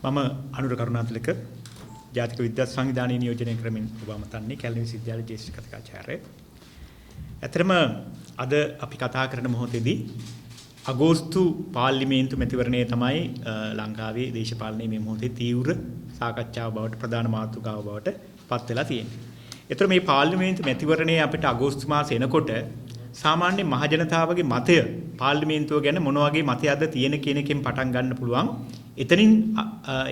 මම අනුර කරුණාතිලක ජාතික විද්‍යා සංවිධානයේ නියෝජනය කරමින් ඔබම තන්නේ කැලණි විශ්වවිද්‍යාලයේ ජ්‍යෙෂ්ඨ කථිකාචාර්ය. ඇත්තටම අද අපි කතා කරන මොහොතේදී අගෝස්තු පාර්ලිමේන්තු මැතිවරණය තමයි ලංකාවේ දේශපාලනයේ මේ මොහොතේ තීව්‍ර සාකච්ඡාව බවට ප්‍රධාන මාතෘකාව බවට පත් වෙලා තියෙන්නේ. ඒතර මේ පාර්ලිමේන්තු මැතිවරණය අපිට අගෝස්තු මාසෙ එනකොට සාමාන්‍ය මහජනතාවගේ මතය පාර්ලිමේන්තුව ගැන මොන වගේ මතයක්ද තියෙන කියන එකෙන් පටන් ගන්න පුළුවන්. එතනින්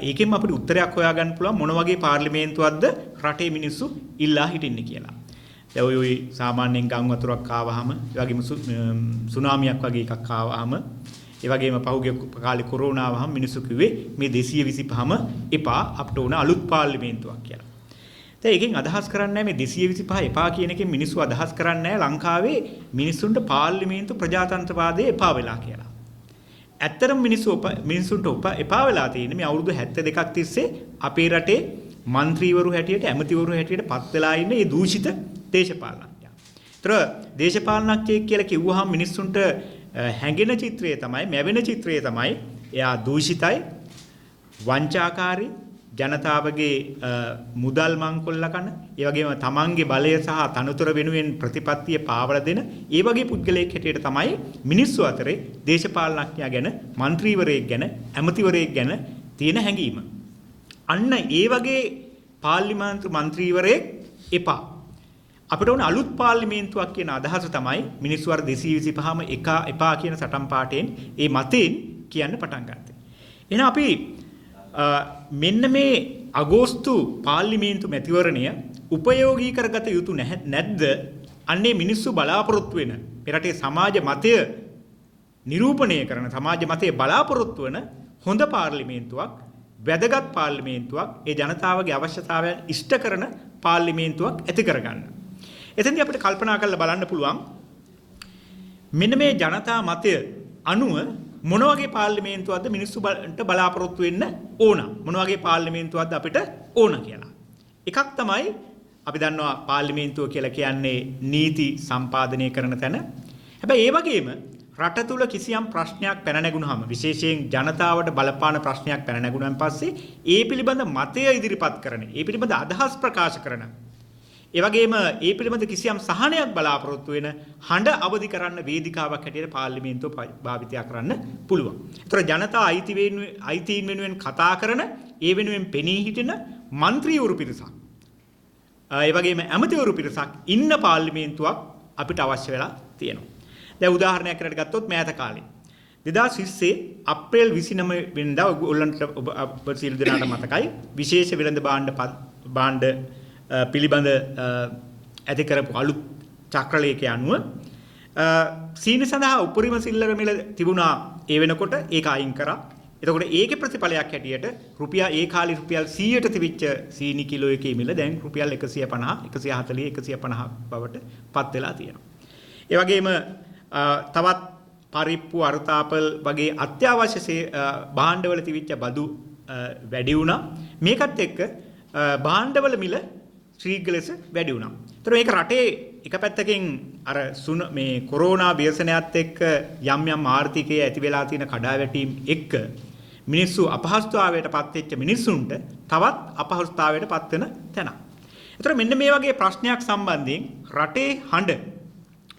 ඒකෙන් අපිට උත්තරයක් හොයාගන්න පුළුවන් මොන වගේ පාර්ලිමේන්තුවක්ද රටේ මිනිස්සු ඉල්ලා හිටින්නේ කියලා. දැන් ඔය සාමාන්‍යයෙන් ගම් වතුරක් ආවහම, ඒ වගේම සුනාමියක් වගේ එකක් ආවහම, ඒ වගේම පහුගිය කාලේ කොරෝනා ආවහම මිනිස්සු කිව්වේ මේ 225ම එපා අපිට ඕන අලුත් පාර්ලිමේන්තුවක් කියලා. දැන් එකෙන් අදහස් කරන්නේ මේ 225 එපා කියන එකෙන් මිනිස්සු අදහස් කරන්නේ ලංකාවේ මිනිස්සුන්ට පාර්ලිමේන්තු ප්‍රජාතන්ත්‍රවාදය එපා වෙලා කියලා. ඇත්තටම මිනිස්සුන්ට එපා වෙලා තියෙන්නේ මේ අවුරුදු 72ක් තිස්සේ අපේ රටේ മന്ത്രിවරු හැටියට ඇමතිවරු හැටියට පත් වෙලා ඉන්න මේ දූෂිත දේශපාලනඥයා. ඒතර දේශපාලනඥයෙක් කියලා කිව්වහම මිනිස්සුන්ට හැඟෙන චිත්‍රය තමයි, මැවෙන චිත්‍රය තමයි එයා දූෂිතයි, වංචාකාරී, ජනතාවගේ මුදල් මංකොල්ල කන, ඒ වගේම තමන්ගේ බලය සහ තනතුර වෙනුවෙන් ප්‍රතිපත්තිය පාවලා දෙන ඒ වගේ පුද්ගලයෙක් හැටියට තමයි මිනිස්සු අතරේ දේශපාලනඥයා ගැන, മന്ത്രിවරයෙක් ගැන, ඇමතිවරයෙක් ගැන තියෙන හැඟීම. අන්න ඒ වගේ පාර්ලිමේන්තු മന്ത്രിවරයෙක් එපා. අපිට ඕන අලුත් පාර්ලිමේන්තුවක් කියන අදහස තමයි මිනිස්සු අර 225ම එපා කියන සටන් පාඨයෙන් ඒ මතයෙන් කියන්න පටන් ගත්තේ. එහෙනම් අපි මෙන්න මේ අගෝස්තු පාර්ලිමේන්තු මැතිවරණය උපයෝගී කරගත යුතු නැද්ද? අන්නේ මිනිස්සු බලාපොරොත්තු වෙන මේ රටේ සමාජ මතය නිරූපණය කරන, සමාජ මතය බලාපොරොත්තු වෙන හොඳ පාර්ලිමේන්තුවක්, වැදගත් පාර්ලිමේන්තුවක්, ඒ ජනතාවගේ අවශ්‍යතාවයන් ඉෂ්ට කරන පාර්ලිමේන්තුවක් ඇති කරගන්න. එතෙන්දී අපිට කල්පනා කරලා බලන්න පුළුවන් මෙන්න මේ ජනතා මතය අනුව මොන වගේ පාර්ලිමේන්තුවක්ද මිනිස්සුන්ට බලාපොරොත්තු වෙන්න ඕන, මොන වගේ පාර්ලිමේන්තුවක්ද අපිට ඕන කියලා. එකක් තමයි අපි දන්නවා පාර්ලිමේන්තුව කියලා කියන්නේ නීති සම්පාදනය කරන තැන. හැබැයි ඒ වගේම රට තුල කිසියම් ප්‍රශ්නයක් පැන නැගුණාම, විශේෂයෙන් ජනතාවට බලපාන ප්‍රශ්නයක් පැන නැගුණාන් පස්සේ ඒ පිළිබඳ මතය ඉදිරිපත් කරන, ඒ පිළිබඳ අදහස් ප්‍රකාශ කරන, ඒ වගේම ඒ පිළිබඳ කිසියම් සහනයක් බලාපොරොත්තු වෙන හඬ අවදි කරන්න වේදිකාවක් හැටියට පාර්ලිමේන්තුව භාවිතය කරන්න පුළුවන්. ඒතර ජනතා අයිතීන් වෙනුවෙන් කතා කරන, ඒ වෙනුවෙන් පෙනී හිටින മന്ത്രിවරු පිරිසක්, ඒ වගේම ඇමතිවරු පිරිසක් ඉන්න පාර්ලිමේන්තුවක් අපිට අවශ්‍ය වෙලා තියෙනවා. දැන් උදාහරණයක් කරලා ගත්තොත් මෑත කාලේ 2020 අප්‍රේල් 29 වෙනිදා ඔයගොල්ලන්ට ඔබ සියලු දෙනාට මතකයි විශේෂ වෙළඳ භාණ්ඩ පිළිබඳ ඇති කරපු අලුත් චක්‍රලේඛය අනුව සීනි සඳහා උපරිම සිල්ලර මිල තිබුණා. ඒ වෙනකොට ඒක අයින් කරා. එතකොට ඒකේ ප්‍රතිඵලයක් හැටියට ඒ කාලේ රුපියල් 100ට තිබිච්ච සීනි කිලෝ එකේ මිල දැන් රුපියල් 150, 140, 150 බවට පත් වෙලා තියෙනවා. ඒ වගේම තවත් පරිප්පු, අර්තාපල් වගේ අත්‍යවශ්‍ය භාණ්ඩවල තිබිච්ච බදු වැඩි වුණා. මේකත් එක්ක භාණ්ඩවල මිල ශීඝ්‍ර ලෙස වැඩි වුණා. ඒතර මේක රටේ එක පැත්තකින් අර මේ කොරෝනා ව්‍යසනයත් එක්ක යම් ආර්ථිකයේ ඇති වෙලා තියෙන කඩාවැටීම් එක්ක මිනිස්සු අපහසුතාවයට පත් වෙච්ච මිනිස්සුන්ට තවත් අපහසුතාවයට පත් වෙන තැන. ඒතර මෙන්න මේ වගේ ප්‍රශ්නයක් සම්බන්ධයෙන් රටේ හඬ,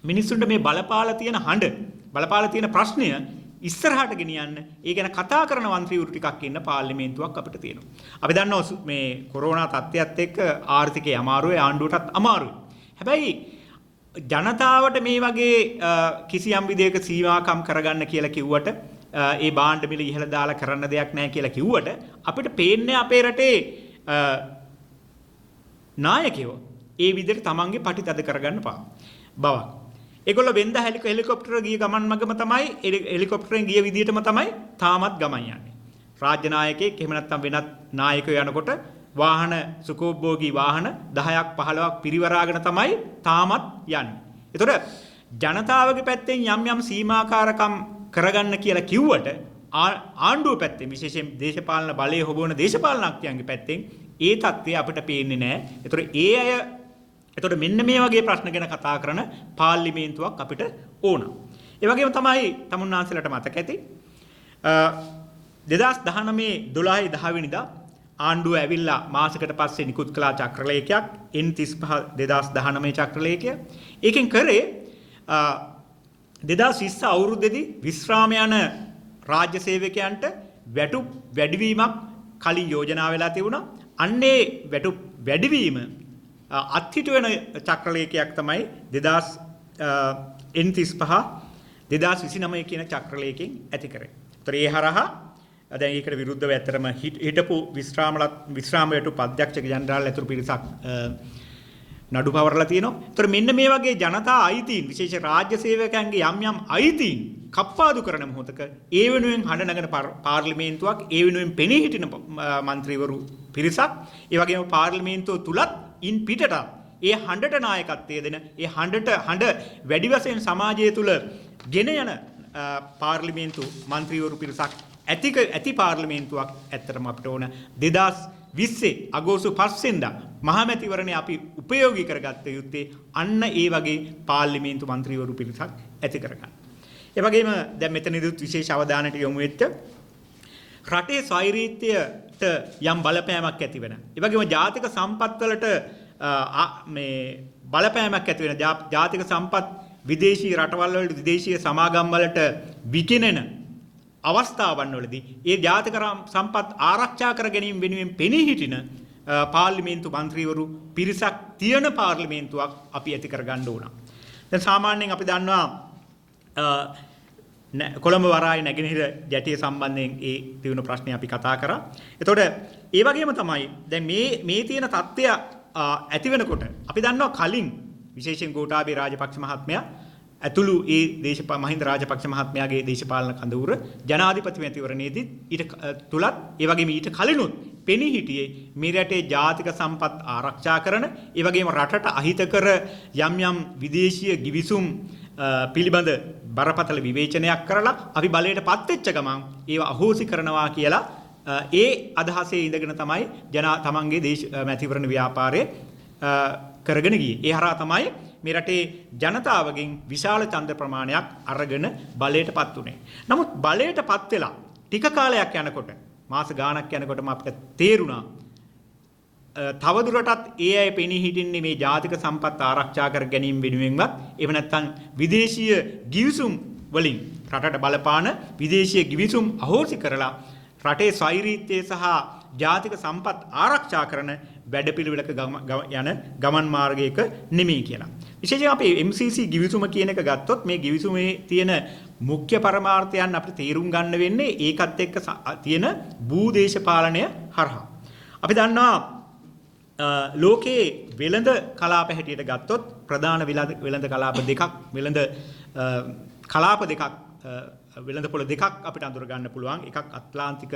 මිනිස්සුන්ට මේ බලපාලා තියෙන ප්‍රශ්නය ඉස්සරහට ගෙනියන්න, ඒ ගැන කතා කරන മന്ത്രിවරු ටිකක් ඉන්න පාර්ලිමේන්තුවක් අපිට තියෙනවා. අපි දන්නවා මේ කොරෝනා තත්ත්වයත් එක්ක ආර්ථිකය අමාරුයි, ආණ්ඩුවටත් අමාරුයි. හැබැයි ජනතාවට මේ වගේ කිසියම් විදියක සීමාකම් කරගන්න කියලා කිව්වට, ඒ භාණ්ඩ මිල ඉහළ දාලා කරන්න දෙයක් නැහැ කියලා කිව්වට අපිට පේන්නේ අපේ රටේ නායකයෝ ඒ විදිහට තමන්ගේ පටිතද කරගන්න බවක්. ඒගොල්ලෝ වෙන්ද හෙලිකොප්ටර ගිය ගමන් මගම තමයි, හෙලිකොප්ටරෙන් ගිය විදිහටම තමයි තාමත් ගමන් යන්නේ. රාජ්‍ය නායකයෙක් එහෙම නැත්නම් වෙනත් නායකයෝ යනකොට වාහන, සුඛෝපභෝගී වාහන 10ක් 15ක් පිරිවරාගෙන තමයි තාමත් යන්නේ. ඒතකොට ජනතාවගේ පැත්තෙන් යම් සීමාකාරකම් කරගන්න කියලා කිව්වට ආණ්ඩුව පැත්තෙන්, විශේෂයෙන් දේශපාලන බලය හොබවන දේශපාලනඥයන්ගේ පැත්තෙන් ඒ தත්ත්වය අපිට පේන්නේ නැහැ. ඒතකොට එතකොට මෙන්න මේ වගේ ප්‍රශ්න ගැන කතා කරන පාර්ලිමේන්තුවක් අපිට ඕන. ඒ වගේම තමයි තමුන්නාන්සලට මතක ඇති 2019 12 වෙනිදා ආණ්ඩුව ඇවිල්ලා මාසයකට පස්සේ නිකුත් කළා චක්‍රලේඛයක් N35 2019 චක්‍රලේඛය. ඒකෙන් කරේ 2020 අවුරුද්දේදී විශ්‍රාම යන රාජ්‍ය සේවකයන්ට වැටුප් වැඩිවීමක් කලින් යෝජනා වෙලා තිබුණා. අන්නේ වැටුප් වැඩිවීම අත්හිටු වෙන චක්‍රලේඛයක් තමයි N35 2029 කියන චක්‍රලේඛයෙන් ඇති කරේ. ඒතර ඒ හරහා දැන් ඒකට විරුද්ධව ඇත්තටම හිටපු විශ්‍රාම වැටුප් අධ්‍යක්ෂක ජනරාල් ඇතුළු පිරිසක් නඩු පවරලා තියෙනවා. ඒතර මෙන්න මේ වගේ ජනතා අයිතීන් විශේෂ රාජ්‍ය සේවකයන්ගේ යම් අයිතීන් කප්පාදු කරන මොහොතක ඒ වෙනුවෙන් හඬ නගන පාර්ලිමේන්තුවක් ඒ වෙනුවෙන් පෙනී හිටින മന്ത്രിවරු පිරිසක් ඒ වගේම පාර්ලිමේන්තුව තුලත් ඉන් පිටට ඒ හඬට නායකත්වය දෙන ඒ හඬ වැඩි වශයෙන් සමාජය තුල ගෙන යන පාර්ලිමේන්තු മന്ത്രിවරු පිරිසක් ඇති පාර්ලිමේන්තුවක් ඇත්තටම අපිට ඕන 2020 අගෝස්තු 5 වෙනිදා මහමැතිවරණේ අපි උපයෝගී කරගත්ත යුත්තේ අන්න ඒ වගේ පාර්ලිමේන්තු മന്ത്രിවරු පිරිසක් ඇති කරගන්න. ඒ වගේම දැන් මෙතනදිත් විශේෂ අවධානයට යොමු වෙච්ච රටේ ස්වෛරීත්වයට යම් බලපෑමක් ඇති වෙන. ඒ වගේම ජාතික සම්පත් වලට මේ බලපෑමක් ඇති වෙන ජාතික සම්පත් විදේශී රටවල් වලට විදේශීය සමාගම් වලට විකිනෙන අවස්ථාවන් වලදී ඒ ජාතික සම්පත් ආරක්ෂා කර ගැනීම වෙනුවෙන් පෙනී සිටින පාර්ලිමේන්තු മന്ത്രിවරු පිරිසක් තියෙන පාර්ලිමේන්තුවක් අපි ඇති කර ගන්න ඕන. දැන් සාමාන්‍යයෙන් අපි දන්නවා කොළඹ වරාය නැගෙනහිර ජැටිය සම්බන්ධයෙන් ඒ තියුණු ප්‍රශ්නේ අපි කතා කරා. එතකොට ඒ වගේම තමයි දැන් මේ තියෙන தත්ත්වය ඇති වෙනකොට අපි දන්නවා කලින් විශේෂයෙන් ගෝඨාභය රාජපක්ෂ මහත්මයා ඇතුළු ඒ මහින්ද රාජපක්ෂ මහත්මයාගේ දේශපාලන කඳවුර ජනාධිපති මැතිවරණයේදී ඊට තුලත් ඒ වගේම ඊට කලිනුත් පෙනී හිටියේ මේ රටේ ජාතික සම්පත් ආරක්ෂා කරන ඒ වගේම රටට අහිතකර යම් විදේශීය ගිවිසුම් පිළිබඳ බරපතල විවේචනයක් කරලා අපි බලයටපත් වෙච්ච ගමන් ඒව අහෝසි කරනවා කියලා ඒ අදහසේ ඉඳගෙන තමයි තමන්ගේ මැතිවරණ ව්‍යාපාරය කරගෙන ගියේ. ඒ හරහා තමයි මේ රටේ ජනතාවගෙන් විශාල ඡන්ද ප්‍රමාණයක් අරගෙන බලයටපත් උනේ. නමුත් බලයටපත් වෙලා ටික කාලයක් යනකොට මාස ගාණක් යනකොටම අපිට තේරුණා තවදුරටත් ඒ අය පෙනී හිටින්නේ මේ ජාතික සම්පත් ආරක්ෂා කර ගැනීම වෙනුවෙන්වත් එහෙම නැත්නම් විදේශීය ගිවිසුම් වලින් රටට බලපාන විදේශීය ගිවිසුම් අහෝසි කරලා රටේ ස්වෛරීත්වය සහ ජාතික සම්පත් ආරක්ෂා කරන වැඩපිළිවෙලක යන ගමන් මාර්ගයක නෙමෙයි කියලා. විශේෂයෙන් අපි MCC ගිවිසුම කියන එක ගත්තොත් මේ ගිවිසුමේ තියෙන මුඛ්‍ය පරමාර්ථයන් අපිට තේරුම් ගන්න වෙන්නේ ඒකත් එක්ක තියෙන භූදේශපාලනය හරහා. අපි දන්නවා ලෝකයේ වෙළඳ කලාප හැටියට ගත්තොත් ප්‍රධාන වෙළඳ කලාප දෙකක් වෙළඳ පොළ දෙකක් අපිට අඳුර ගන්න පුළුවන්. එකක් ඇට්ලාන්ටික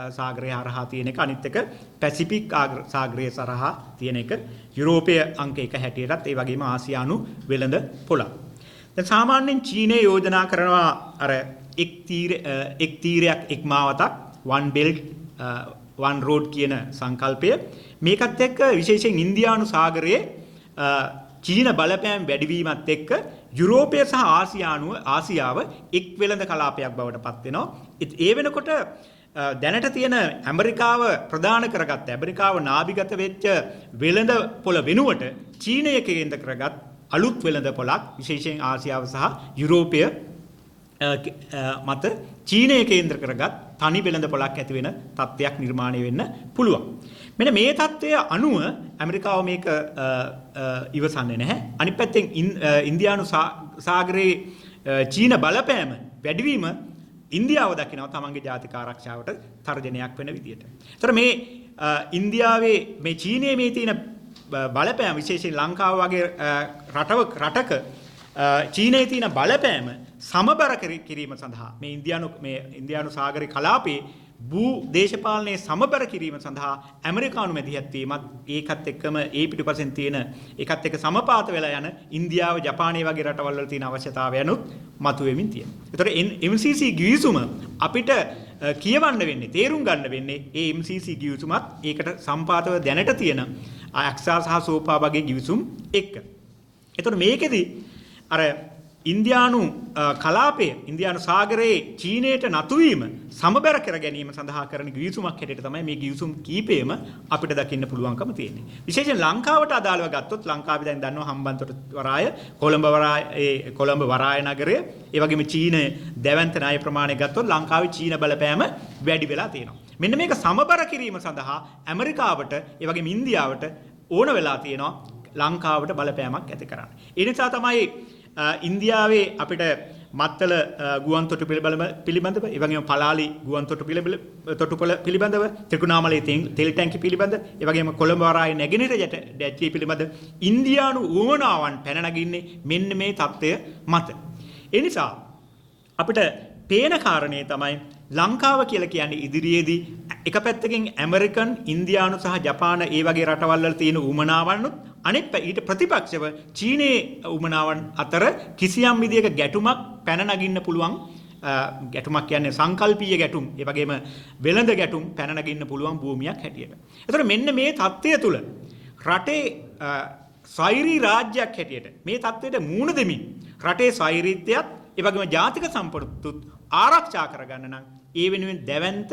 සාගරය හරහා තියෙන එක, අනිත් එක පැසිෆික් සාගරය හරහා තියෙන එක. යුරෝපීය අංක 1 හැටියටත් ඒ වගේම ආසියානු වෙළඳ පොළ. දැන් සාමාන්‍යයෙන් චීනය යෝජනා කරනවා අර එක් තීරයක් එක් මාවතක් one belt one road කියන සංකල්පය. මේකත් එක්ක විශේෂයෙන් ඉන්දියානු සාගරයේ චීන බලපෑම් වැඩිවීමත් එක්ක යුරෝපය සහ ආසියාව එක් වෙළඳ කලාපයක් බවට පත් වෙනවා. ඒ වෙනකොට දැනට තියෙන ඇමරිකාව ප්‍රධාන කරගත්ත ඇමරිකාව නාභිගත වෙච්ච වෙළඳ පොළ වෙනුවට චීනය කේන්ද්‍ර කරගත් අලුත් වෙළඳ පොළක් විශේෂයෙන් ආසියාව සහ යුරෝපය මත චීනය කේන්ද්‍ර කරගත් තනි වෙළඳ පොළක් ඇති වෙන තත්ත්වයක් නිර්මාණය වෙන්න පුළුවන්. මෙන්න මේ தත්ත්වය අනුව ඇමරිකාව මේක ඉවසන්නේ නැහැ. අනිත් පැත්තෙන් ඉන්දියානු සාගරයේ චීන බලපෑම වැඩිවීම ඉන්දියාව දකිනවා තමන්ගේ ජාතික ආරක්ෂාවට තර්ජනයක් වෙන විදියට. ඒතර මේ ඉන්දියාවේ මේ චීනයේ මේ තියෙන බලපෑම විශේෂයෙන් ලංකාව වගේ රටක චීනයේ තියෙන බලපෑම සමබර කිරීම සඳහා මේ ඉන්දියානු සාගරේ කලාපයේ භූ දේශපාලනයේ සමබර කිරීම සඳහා ඇමරිකානු මැදිහත් වීමත් ඒකත් එක්කම ඒ පිටුපසෙන් තියෙන ඒකත් එක්ක සමපාත වෙලා යන ඉන්දියාව ජපානය වගේ රටවල් වල තියෙන අවශ්‍යතාවයනුත් මතුවෙමින් තියෙනවා. ඒතර MCC ගිවිසුම අපිට කියවන්න වෙන්නේ තේරුම් ගන්න වෙන්නේ ඒ MCC ගිවිසුමත් ඒකට සම්පාතව දැනට තියෙන අක්සා සහ සෝපා වගේ ගිවිසුම් එක්ක. ඒතර මේකෙදි අර ඉන්දියානු කලාපය ඉන්දියානු සාගරයේ චීනයට නතුවීම සමබර කර ගැනීම සඳහා කරන ගිවිසුමක් හැටියට තමයි මේ ගිවිසුම් කීපයම අපිට දකින්න පුළුවන්කම තියෙන්නේ. විශේෂයෙන් ලංකාවට අදාළව ගත්තොත් ලංකාවේ දැන් දන්නවා හම්බන්තොට වරාය, කොළඹ වරාය නගරය, ඒ වගේම චීන දැවැන්ත ණය ප්‍රමාණය ගත්තොත් ලංකාවේ චීන බලපෑම වැඩි වෙලා තියෙනවා. මෙන්න මේක සමබර කිරීම සඳහා ඇමරිකාවට, ඒ වගේම ඉන්දියාවට ඕන වෙලා තියෙනවා ලංකාවට බලපෑමක් ඇති කරන්න. ඒ නිසා තමයි ඉන්දියාවේ අපිට මත්තල ගුවන්තොටු පිළිබඳව, ඒ වගේම පලාලි ගුවන්තොටු පිළිබඳව, ත්‍රිකුණාමලයේ තෙල් ටැංකි පිළිබඳ, ඒ වගේම කොළඹ වරාය නැගෙනහිර දැච්චිය පිළිබඳ ඉන්දියානු උවමනාවන් පැන නගින්නේ මෙන්න මේ தত্ত্বය මත. ඒ නිසා අපිට පේන කාරණේ තමයි ලංකාව කියලා කියන්නේ ඉදිරියේදී එක පැත්තකින් ඇමරිකන්, ඉන්දියානු සහ ජපාන ඒ වගේ රටවල් වල තියෙන උමනාවන්නුත් අනෙක් ඊට ප්‍රතිපක්ෂව චීනයේ උමනාවන් අතර කිසියම් විදියක ගැටුමක් පැන නගින්න පුළුවන්. ගැටුමක් කියන්නේ සංකල්පීය ගැටුම්, ඒ වගේම වෙළඳ ගැටුම් පැන නගින්න පුළුවන් භූමියක් හැටියට. ඒතර මෙන්න මේ தත්ත්වය තුල රටේ ස්වෛරී රාජ්‍යයක් හැටියට මේ தත්ත්වයට මූණ දෙමින් රටේ ස්වෛරීත්වයත් ඒ වගේම ජාතික සම්පත්තුත් ආරක්ෂා කරගන්න නම් ඒ වෙනුවෙන් දැවැන්ත,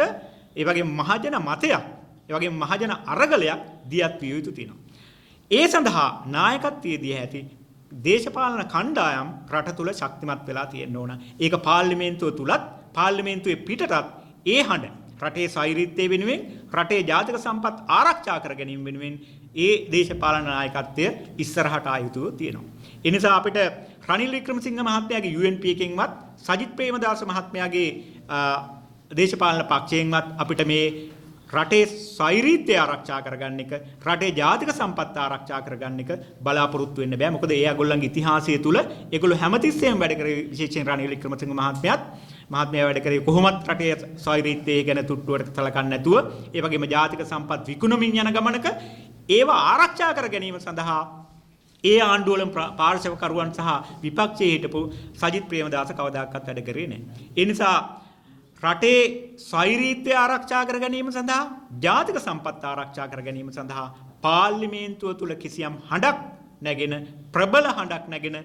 ඒ වගේම මහජන මතයක්, ඒ වගේම මහජන අරගලයක් දියත් විය යුතු තියෙනවා. ඒ සඳහා නායකත්වයේ දී ඇති දේශපාලන කණ්ඩායම් රට තුල ශක්තිමත් වෙලා තියෙන්න ඕන. ඒක පාර්ලිමේන්තුව තුලත්, පාර්ලිමේන්තුවේ පිටතත් ඒ හඬ රටේ ස්වෛරීත්වය වෙනුවෙන්, රටේ ජාතික සම්පත් ආරක්ෂා කර ගැනීම වෙනුවෙන් ඒ දේශපාලන නායකත්වය ඉස්සරහට ආයුතුව තියෙනවා. ඒ නිසා අපිට රනිල් වික්‍රමසිංහ මහත්මයාගේ UNP එකෙන්වත්, සජිත් ප්‍රේමදාස මහත්මයාගේ දේශපාලන පක්ෂයෙන්වත් අපිට මේ රටේ ස්වෛරීත්වය ආරක්ෂා කරගන්න එක, රටේ ජාතික සම්පත් ආරක්ෂා කරගන්න එක බලාපොරොත්තු වෙන්න බෑ. මොකද ඒ අගොල්ලන්ගේ ඉතිහාසය තුල ඒගොල්ලෝ හැමතිස්සෙම වැඩ කරේ, විශේෂයෙන් රනිල් වික්‍රමසිංහ මහත්මයා වැඩ කරේ කොහොමත් රටේ ස්වෛරීත්වය ගැන තුට්ටුවට සලකන්නේ නැතුව, ඒ වගේම ජාතික සම්පත් විකුණමින් යන ගමනක ඒවා ආරක්ෂා කර ගැනීම සඳහා ඒ ආණ්ඩුවල පාර්ශවකරුවන් සහ විපක්ෂයේ හිටපු සජිත් ප්‍රේමදාස කවදාකවත් වැඩ කරේ නැහැ. ඒ නිසා රටේ ස්වෛරීත්වය ආරක්ෂා කර ගැනීම සඳහා, ජාතික සම්පත් ආරක්ෂා කර ගැනීම සඳහා පාර්ලිමේන්තුව තුල කිසියම් හඬක් නැගෙන, ප්‍රබල හඬක් නැගෙන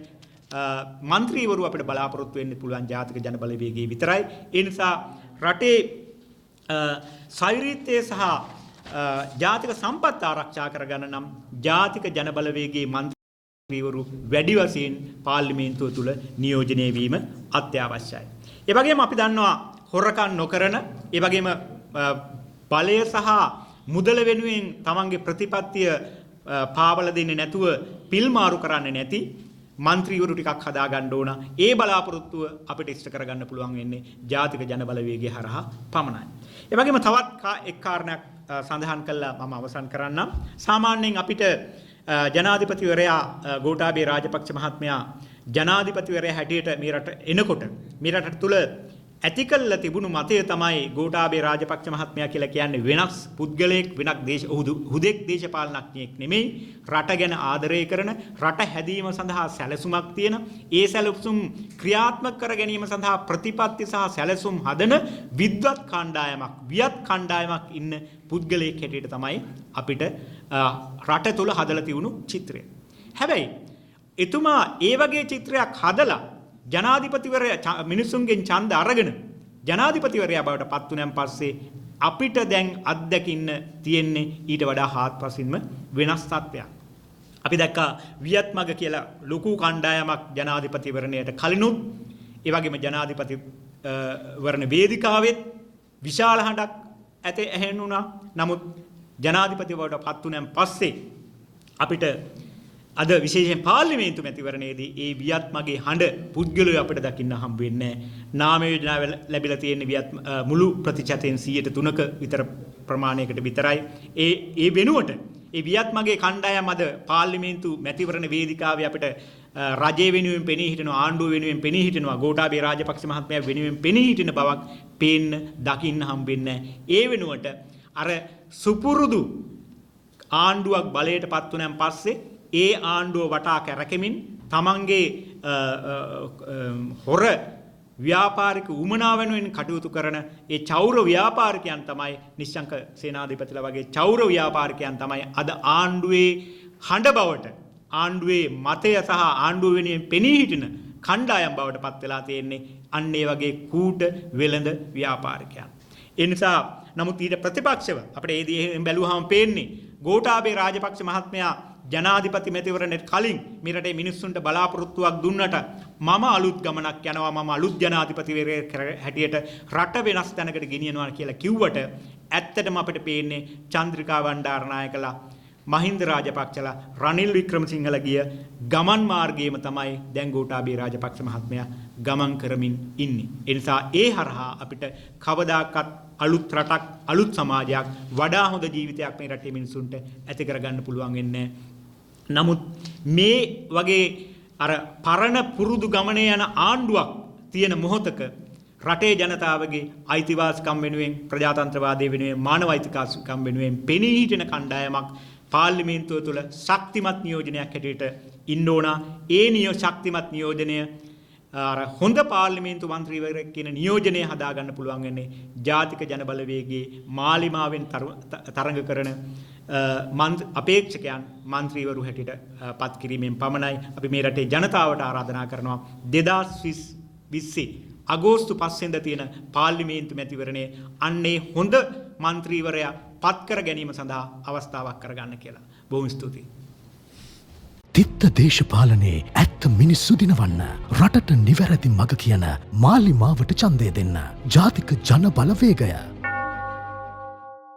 മന്ത്രിවරු අපිට බලාපොරොත්තු වෙන්න පුළුවන් ජාතික ජනබලවේගයේ විතරයි. ඒ නිසා රටේ ස්වෛරීත්වය සහ ජාතික සම්පත් ආරක්ෂා කරගන්න නම් ජාතික ජනබලවේගයේ මන්ත්‍රීවරු වැඩි වශයෙන් පාර්ලිමේන්තුව තුල නියෝජනය වීම අත්‍යවශ්‍යයි. ඒ වගේම අපි දන්නවා හොරකම් නොකරන, ඒ වගේම බලය සහ මුදල වෙනුවෙන් තමන්ගේ ප්‍රතිපත්තිය පාවල දෙන්නේ නැතුව පිල් මාරු කරන්නේ නැති මන්ත්‍රීවරු ටිකක් හදා ගන්න ඕන. ඒ බලාපොරොත්තුව අපිට ඉෂ්ට කරගන්න පුළුවන් වෙන්නේ ජාතික ජනබලවේගය හරහා පමණයි. ඒ වගේම තවත් එක් කාරණයක් සඳහන් කළා මම අවසන් කරන්නම්. සාමාන්‍යයෙන් අපිට ජනාධිපතිවරයා ගෝඨාභය රාජපක්ෂ මහත්මයා ජනාධිපතිවරයා හැටියට මේ රට එනකොට මේ රට තුල ඇති කළ තිබුණු මතය තමයි ගෝඨාභය රාජපක්ෂ මහත්මයා කියලා කියන්නේ වෙනස් පුද්ගලයෙක්, හුදෙක් දේශපාලනඥයෙක් නෙමෙයි. රට ගැන ආදරය කරන, රට හැදීම සඳහා සැලසුමක් තියෙන, ඒ සැලසුම් ක්‍රියාත්මක කර ගැනීම සඳහා ප්‍රතිපත්ති සහ සැලසුම් හදන විද්වත් කණ්ඩායමක්, වියත් කණ්ඩායමක් ඉන්න පුද්ගලයෙක් හැටියට තමයි අපිට රට තුල හදලා තියුණු චිත්‍රය. හැබැයි එතුමා ඒ වගේ චිත්‍රයක් හදලා ජනාධිපතිවරයා මිනිසුන්ගෙන් ඡන්ද අරගෙන ජනාධිපතිවරයා බවට පත් වුණාන් පස්සේ අපිට දැන් අත්දකින්න තියෙන්නේ ඊට වඩා හාත්පසින්ම වෙනස් තත්ත්වයක්. අපි දැක්කා වියත් මග කියලා ලොකු කණ්ඩායමක් ජනාධිපතිවරණයට කලිනුත්, ඒ වගේම ජනාධිපතිවරණ වේදිකාවෙත් විශාල හඬක් ඇහෙන්නුණා. නමුත් ජනාධිපති බවට පත් වුණාන් පස්සේ අපිට අද විශේෂයෙන් පාර්ලිමේන්තු මැතිවරණයේදී ඒ වියත් මගේ හඬ පුද්ගලයෝ අපිට දකින්න හම්බ වෙන්නේ නැහැ. නාම යෝජනා ලැබිලා තියෙන වියත් මුළු ප්‍රතිශතයෙන් 3%ක විතර ප්‍රමාණයකට විතරයි. ඒ වෙනුවට ඒ වියත් මගේ කණ්ඩායම අද පාර්ලිමේන්තු මැතිවරණ වේදිකාවේ අපිට රජය වෙනුවෙන් පෙනී හිටිනවා, ආණ්ඩුව වෙනුවෙන් පෙනී හිටිනවා, ගෝඨාභය රාජපක්ෂ මහත්මයා වෙනුවෙන් පෙනී හිටින බවක් පේන්න දකින්න හම්බ වෙන්නේ නැහැ. ඒ වෙනුවට අර සුපුරුදු ආණ්ඩුවක් බලයට පත් වුණාන් පස්සේ ඒ ආණ්ඩුව වටා කැරකෙමින් තමන්ගේ හොර ව්‍යාපාරික උමනාව වෙනුවෙන් කටයුතු කරන ඒ චෞර ව්‍යාපාරිකයන් තමයි, නිශ්ශංක සේනාධිපතිලා වගේ චෞර ව්‍යාපාරිකයන් තමයි අද ආණ්ඩුවේ හඬ බවට, ආණ්ඩුවේ මතය සහ ආණ්ඩුව වෙනුවෙන් පෙනී හිටින කණ්ඩායම් බවට පත් වෙලා තියෙන්නේ අන්න ඒ වගේ කූට වෙළඳ ව්‍යාපාරිකයන්. ඒ නිසා නමුත් ඊට ප්‍රතිපක්ෂව අපිට ඒ දේ බැලුවාම පේන්නේ ගෝඨාභය රාජපක්ෂ මහත්මයා ජනාධිපති මැතිවරණයට කලින් මේ රටේ මිනිස්සුන්ට බලාපොරොත්තුවක් දුන්නට මම අලුත් ගමනක් යනවා මම අලුත් ජනාධිපතිවරයෙක් හැටියට රට වෙනස් තැනකට ගෙනියනවා කියලා කිව්වට ඇත්තටම අපිට පේන්නේ චන්ද්‍රිකා බණ්ඩාරනායකලා මහින්ද රාජපක්ෂලා රනිල් වික්‍රමසිංහලා ගිය ගමන් මාර්ගයේම තමයි දැන් ගෝඨාභය රාජපක්ෂ මහත්මයා ගමන් කරමින් ඉන්නේ. ඒ නිසා ඒ හරහා අපිට කවදාකවත් අලුත් රටක් අලුත් සමාජයක් වඩා හොඳ ජීවිතයක් මේ රටේ මිනිසුන්ට ඇති කරගන්න පුළුවන් වෙන්නේ. නමුත් මේ වගේ අර පරණ පුරුදු ගමනේ යන ආණ්ඩුවක් තියෙන මොහොතක රටේ ජනතාවගේ අයිතිවාසිකම් වෙනුවෙන් ප්‍රජාතන්ත්‍රවාදයේ වෙනුවෙන් මානවයිතිකාසිකම් වෙනුවෙන් පෙනී හිටින කණ්ඩායමක් පාර්ලිමේන්තුව තුළ ශක්තිමත් නියෝජනයක් හැටියට ඉන්න ඕන. ඒ ශක්තිමත් නියෝජනය අර හොඳ පාර්ලිමේන්තු මන්ත්‍රීවරයෙක් කියන නියෝජනය හදාගන්න පුළුවන් වෙන්නේ ජාතික ජනබලවේගයේ මාලිමාවෙන් තරඟ කරන අපේක්ෂකයන් මන්ත්‍රීවරු හැටියට පත් කිරීමෙන් පමණයි. අපි මේ රටේ ජනතාවට ආරාධනා කරනවා 2020 අගෝස්තු 5 වෙනිදා තියෙන පාර්ලිමේන්තු මැතිවරණයේ අන්නේ හොඳ මන්ත්‍රීවරයා පත් කර ගැනීම සඳහා අවස්ථාවක් කරගන්න කියලා. බොහොම ස්තුතියි. තිත්ත දේශපාලනයේ ඇත්ත මිනිස්සු දිනවන්න රටට නිවැරදි මඟ කියන මාලිමාවට ඡන්දය දෙන්න. ජාතික ජන බලවේගය